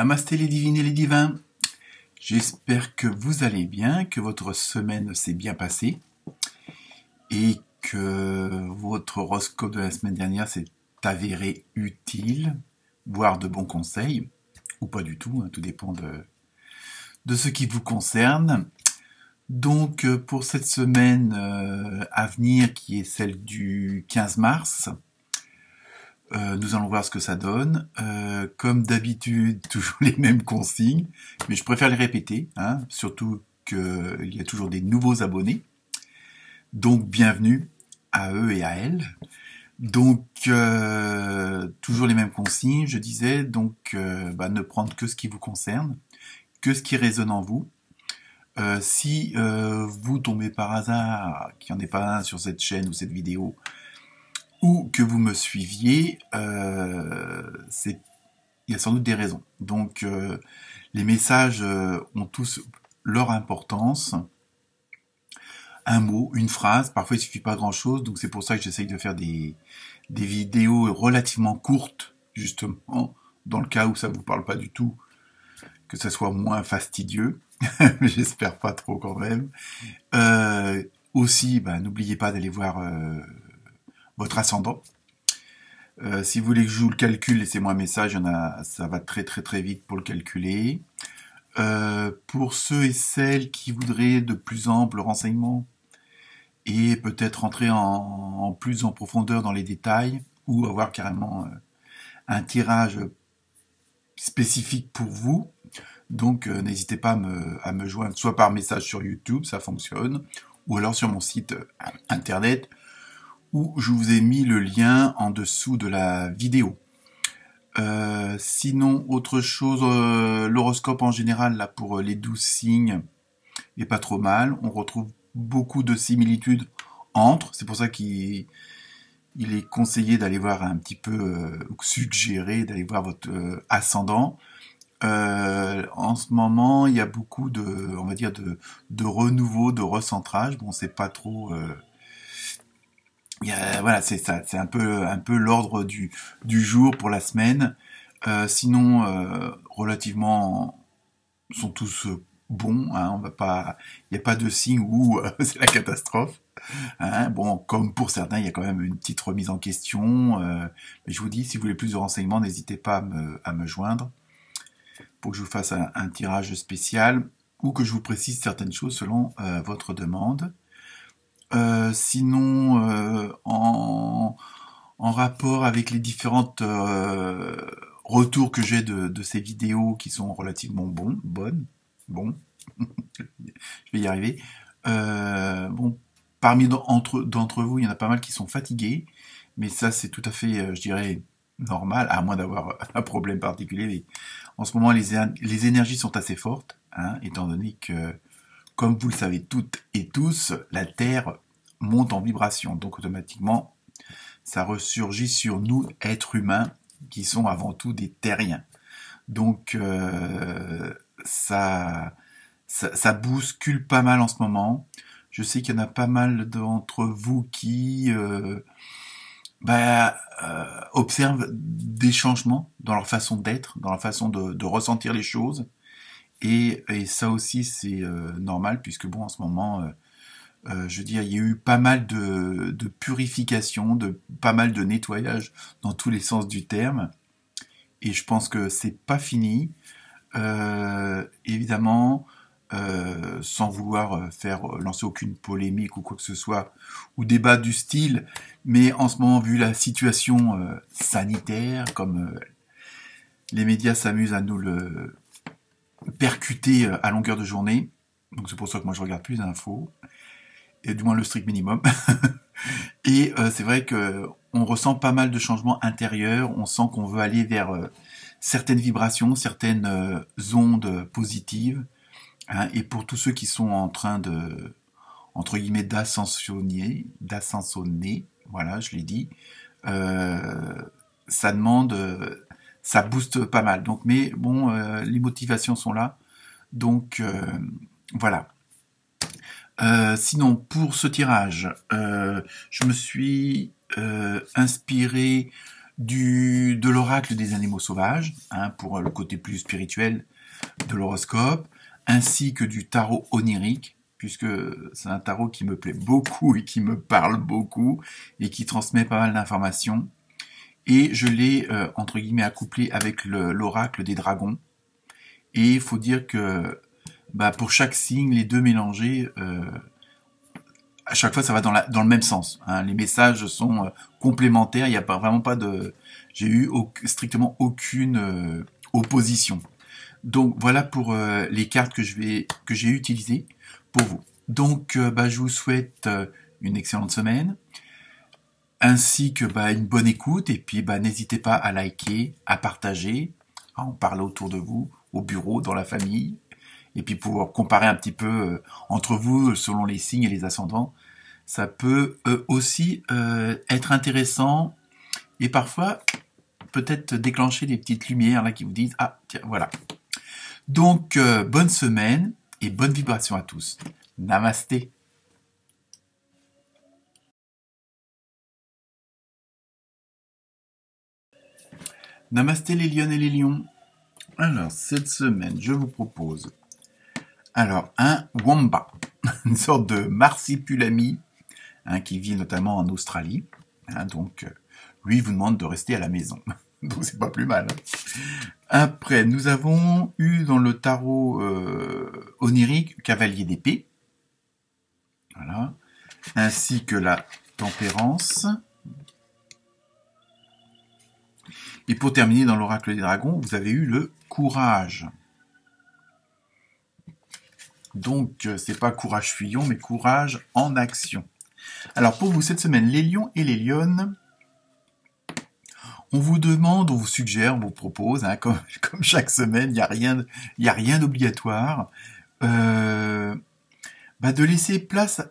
Namasté les divines et les divins. J'espère que vous allez bien, que votre semaine s'est bien passée et que votre horoscope de la semaine dernière s'est avéré utile, voire de bons conseils, ou pas du tout, hein, tout dépend de ce qui vous concerne. Donc pour cette semaine à venir, qui est celle du 15 mars, nous allons voir ce que ça donne. Comme d'habitude, toujours les mêmes consignes, mais je préfère les répéter, hein, surtout qu'il y a toujours des nouveaux abonnés. Donc bienvenue à eux et à elles. Donc toujours les mêmes consignes, je disais, donc ne prendre que ce qui vous concerne, que ce qui résonne en vous. Si vous tombez par hasard, qu'il n'y en ait pas un sur cette chaîne ou cette vidéo, ou que vous me suiviez, il y a sans doute des raisons. Donc les messages ont tous leur importance. Un mot, une phrase, parfois il suffit pas grand-chose, donc c'est pour ça que j'essaye de faire des vidéos relativement courtes, justement, dans le cas où ça vous parle pas du tout, que ça soit moins fastidieux, mais j'espère pas trop quand même. Aussi, n'oubliez pas d'aller voir votre ascendant. Si vous voulez que je joue le calcul, laissez-moi un message, ça va très très très vite pour le calculer. Pour ceux et celles qui voudraient de plus amples renseignements et peut-être rentrer en plus en profondeur dans les détails ou avoir carrément un tirage spécifique pour vous, donc n'hésitez pas à me joindre soit par message sur YouTube, ça fonctionne, ou alors sur mon site internet où je vous ai mis le lien en dessous de la vidéo. Sinon, autre chose, l'horoscope en général, là, pour les 12 signes, est pas trop mal. On retrouve beaucoup de similitudes entre. C'est pour ça qu'il est conseillé d'aller voir un petit peu, suggéré d'aller voir votre ascendant. En ce moment, il y a beaucoup on va dire, de renouveau, de recentrage. Bon, c'est pas trop... voilà, c'est ça, c'est un peu l'ordre du jour pour la semaine. Sinon, relativement, sont tous bons. Hein, on va pas, il n'y a pas de signe où c'est la catastrophe. Hein, bon, comme pour certains, il y a quand même une petite remise en question. Mais je vous dis, si vous voulez plus de renseignements, n'hésitez pas à me joindre pour que je vous fasse un tirage spécial ou que je vous précise certaines choses selon votre demande. Sinon, en rapport avec les différentes retours que j'ai de ces vidéos qui sont relativement bonnes, je vais y arriver. Parmi d'entre vous, il y en a pas mal qui sont fatigués, mais ça c'est tout à fait, je dirais, normal, à moins d'avoir un problème particulier. Mais en ce moment, les énergies sont assez fortes, hein, étant donné que, comme vous le savez toutes et tous, la Terre monte en vibration. Donc automatiquement, ça ressurgit sur nous, êtres humains, qui sont avant tout des terriens. Donc ça bouscule pas mal en ce moment. Je sais qu'il y en a pas mal d'entre vous qui observent des changements dans leur façon d'être, dans leur façon de ressentir les choses. Et ça aussi, c'est normal, puisque bon, en ce moment, je veux dire, il y a eu pas mal de purification, pas mal de nettoyage dans tous les sens du terme. Et je pense que c'est pas fini. Évidemment, sans vouloir lancer aucune polémique ou quoi que ce soit, ou débat du style, mais en ce moment, vu la situation sanitaire, comme les médias s'amusent à nous le percuter à longueur de journée, donc c'est pour ça que moi je regarde plus d'infos, et du moins le strict minimum. Et c'est vrai que on ressent pas mal de changements intérieurs, on sent qu'on veut aller vers certaines vibrations, certaines ondes positives, hein, et pour tous ceux qui sont en train de, entre guillemets, d'ascensionner, voilà, je l'ai dit, ça demande, ça booste pas mal. Donc, mais bon, les motivations sont là, donc voilà. Sinon, pour ce tirage, je me suis inspiré de l'oracle des animaux sauvages, hein, pour le côté plus spirituel de l'horoscope, ainsi que du tarot onirique, puisque c'est un tarot qui me plaît beaucoup et qui me parle beaucoup et qui transmet pas mal d'informations. Et je l'ai, entre guillemets, accouplé avec l'oracle des dragons. Et il faut dire que pour chaque signe, les deux mélangés, à chaque fois ça va dans le même sens. Hein. Les messages sont complémentaires, il n'y a vraiment pas de... J'ai eu strictement aucune opposition. Donc voilà pour les cartes que j'ai utilisées pour vous. Donc je vous souhaite une excellente semaine, ainsi que une bonne écoute, et puis n'hésitez pas à liker, à partager, à en parler autour de vous, au bureau, dans la famille, et puis pouvoir comparer un petit peu entre vous selon les signes et les ascendants. Ça peut aussi être intéressant et parfois peut-être déclencher des petites lumières là qui vous disent « Ah, tiens, voilà ». Donc, bonne semaine et bonne vibration à tous. Namasté. Namasté les lionnes et les lions. Alors, cette semaine, je vous propose un wamba, une sorte de marsipulami, hein, qui vit notamment en Australie. Hein, donc, lui, il vous demande de rester à la maison. Donc, c'est pas plus mal. Hein. Après, nous avons eu dans le tarot onirique cavalier d'épée. Voilà. Ainsi que la tempérance. Et pour terminer, dans l'oracle des dragons, vous avez eu le courage. Donc, c'est pas courage fuyant, mais courage en action. Alors, pour vous, cette semaine, les lions et les lionnes, on vous demande, on vous suggère, on vous propose, hein, comme chaque semaine, il n'y a rien d'obligatoire, de laisser place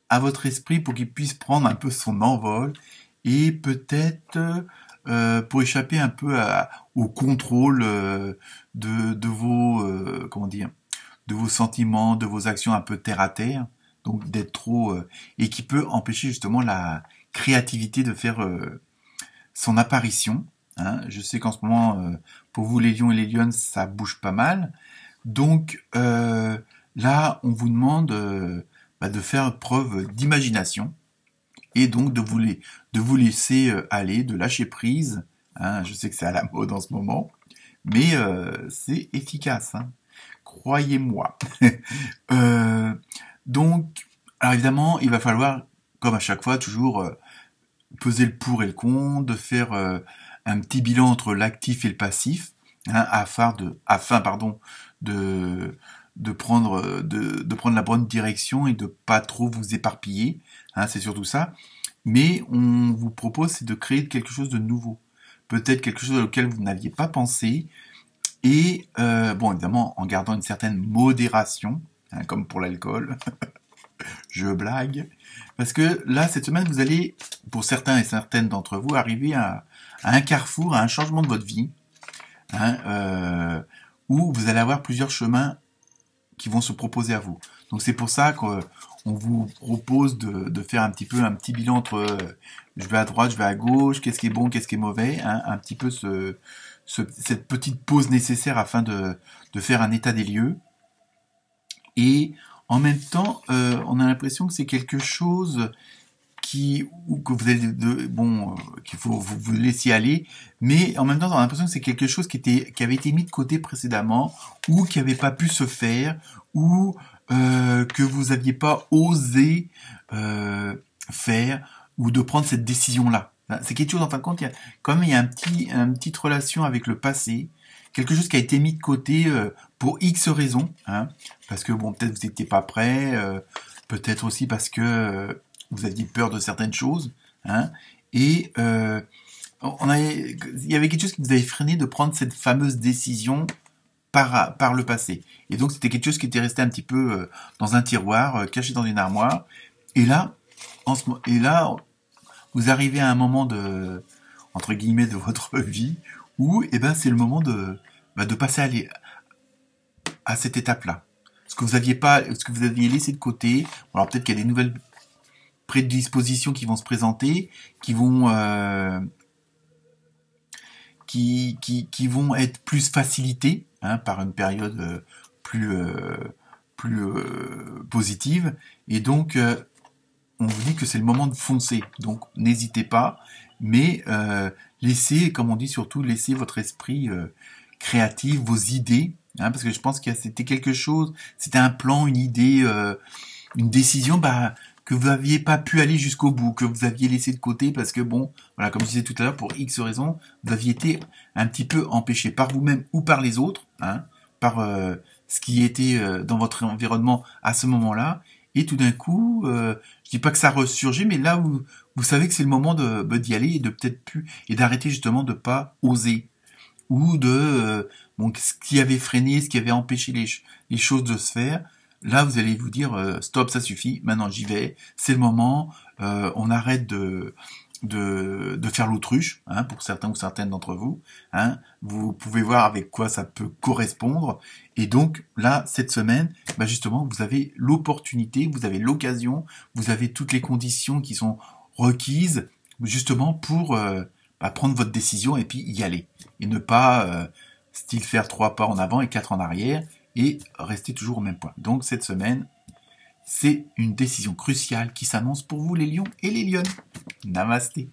à votre esprit pour qu'il puisse prendre un peu son envol et peut-être pour échapper un peu au contrôle de vos de vos sentiments, de vos actions un peu terre à terre, donc d'être trop et qui peut empêcher justement la créativité de faire son apparition. Hein. Je sais qu'en ce moment, pour vous les lions et les lionnes, ça bouge pas mal. Donc là, on vous demande de faire preuve d'imagination et donc de vous laisser aller, de lâcher prise. Hein. Je sais que c'est à la mode en ce moment, mais c'est efficace. Hein. Croyez-moi. Donc, alors évidemment, il va falloir, comme à chaque fois, toujours peser le pour et le contre, de faire un petit bilan entre l'actif et le passif, hein, afin de prendre la bonne direction et de pas trop vous éparpiller. Hein, c'est surtout ça. Mais on vous propose, c'est de créer quelque chose de nouveau. Peut-être quelque chose auquel vous n'aviez pas pensé. Et, évidemment, en gardant une certaine modération, hein, comme pour l'alcool. Je blague. Parce que là, cette semaine, vous allez, pour certains et certaines d'entre vous, arriver à un carrefour, à un changement de votre vie, hein, où vous allez avoir plusieurs chemins qui vont se proposer à vous. Donc c'est pour ça qu'on vous propose de faire un petit bilan entre je vais à droite, je vais à gauche, qu'est-ce qui est bon, qu'est-ce qui est mauvais, hein, un petit peu cette petite pause nécessaire afin de faire un état des lieux. Et en même temps, on a l'impression que c'est quelque chose qu'il faut vous laissiez aller, mais en même temps, on a l'impression que c'est quelque chose qui avait été mis de côté précédemment, ou qui n'avait pas pu se faire, ou que vous n'aviez pas osé faire, ou de prendre cette décision-là. C'est quelque chose, en fin de compte, il y a une petite relation avec le passé, quelque chose qui a été mis de côté pour X raisons, hein, parce que peut-être vous n'étiez pas prêt, peut-être aussi parce que vous aviez peur de certaines choses, hein, et il y avait quelque chose qui vous avait freiné de prendre cette fameuse décision par le passé. Et donc c'était quelque chose qui était resté un petit peu dans un tiroir, caché dans une armoire, et là, vous arrivez à un moment entre guillemets, de votre vie où, c'est le moment de passer à cette étape-là. Ce que vous aviez laissé de côté. Alors peut-être qu'il y a des nouvelles prédispositions qui vont se présenter, qui vont qui vont être plus facilités hein, par une période plus positive. Et donc, on vous dit que c'est le moment de foncer. Donc, n'hésitez pas, mais laissez, comme on dit surtout, laissez votre esprit créatif, vos idées, hein, parce que je pense que c'était quelque chose, c'était un plan, une idée, une décision, que vous n'aviez pas pu aller jusqu'au bout, que vous aviez laissé de côté parce que bon, voilà, comme je disais tout à l'heure, pour X raisons, vous aviez été un petit peu empêché par vous-même ou par les autres, hein, par ce qui était dans votre environnement à ce moment-là, et tout d'un coup, je dis pas que ça ressurgit, mais là vous savez que c'est le moment d'y aller et de peut-être plus et d'arrêter justement de pas oser ou de ce qui avait freiné, ce qui avait empêché les choses de se faire. Là, vous allez vous dire stop, ça suffit. Maintenant, j'y vais. C'est le moment. On arrête de faire l'autruche, hein, pour certains ou certaines d'entre vous. Hein. Vous pouvez voir avec quoi ça peut correspondre. Et donc, là, cette semaine, justement, vous avez l'opportunité, vous avez l'occasion, vous avez toutes les conditions qui sont requises, justement, pour prendre votre décision et puis y aller. Et ne pas, style, faire 3 pas en avant et 4 en arrière, et rester toujours au même point. Donc, cette semaine, c'est une décision cruciale qui s'annonce pour vous, les lions et les lionnes. Namasté.